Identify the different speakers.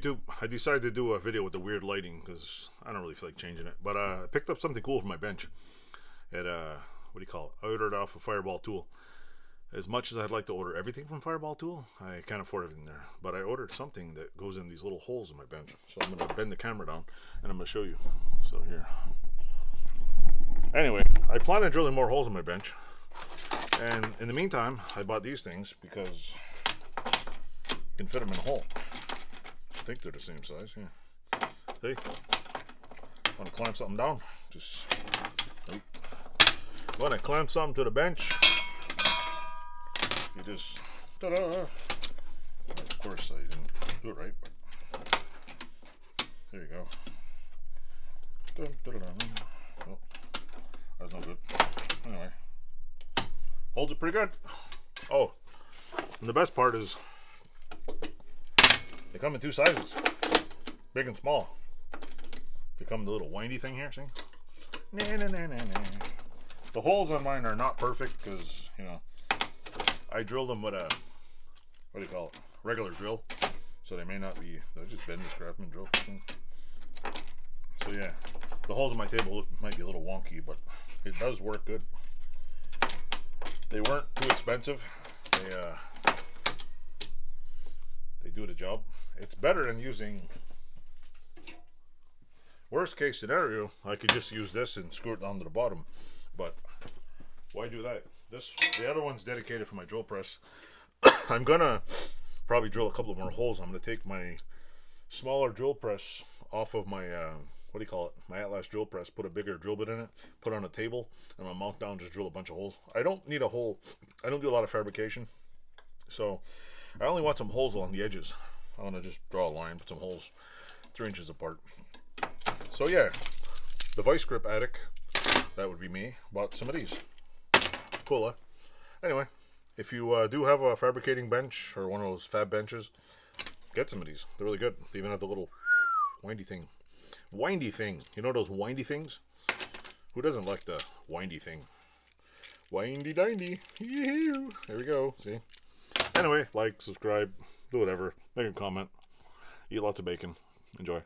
Speaker 1: YouTube. I decided to do a video with the weird lighting because I don't really feel like changing it. But I picked up something cool for my bench at, what do you call it? I ordered off a Fireball Tool. As much as I'd like to order everything from Fireball Tool, I can't afford everything there. But I ordered something that goes in these little holes in my bench. So I'm going to bend the camera down and I'm going to show you. So here. Anyway, I plan on drilling more holes in my bench. And in the meantime, I bought these things because you can fit them in a hole. I think they're the same size, yeah. See? Want to clamp something down? Just, want to clamp something to the bench? You just, ta-da! Of course I didn't do it right, but there you go. Dun, dun, dun, dun. Oh, that's no good. Anyway, holds it pretty good. Oh, and the best part is they come in two sizes, big and small. They come in the little windy thing here, see? Nah, nah, nah, nah, nah. The holes on mine are not perfect because, you know, I drilled them with a, what do you call it, regular drill. So they may not be, they're just bend this craftsman drill. So yeah, the holes on my table might be a little wonky, but it does work good. They weren't too expensive. They do the job. It's better than using, worst case scenario, I could just use this and screw it down to the bottom. But why do that? The other one's dedicated for my drill press. I'm gonna probably drill a couple more holes. I'm gonna take my smaller drill press off of my what do you call it? My Atlas drill press. Put a bigger drill bit in it. Put it on a table, and I'll mount down. Just drill a bunch of holes. I don't need a hole. I don't do a lot of fabrication, so I only want some holes along the edges. I want to just draw a line, put some holes 3 inches apart. So yeah, the vice grip addict, that would be me, bought some of these. Cool, huh? Anyway, if you do have a fabricating bench or one of those fab benches, get some of these. They're really good. They even have the little windy thing. Windy thing. You know those windy things? Who doesn't like the windy thing? Windy dindy. There we go. See? Anyway, like, subscribe, do whatever. Make a comment. Eat lots of bacon. Enjoy.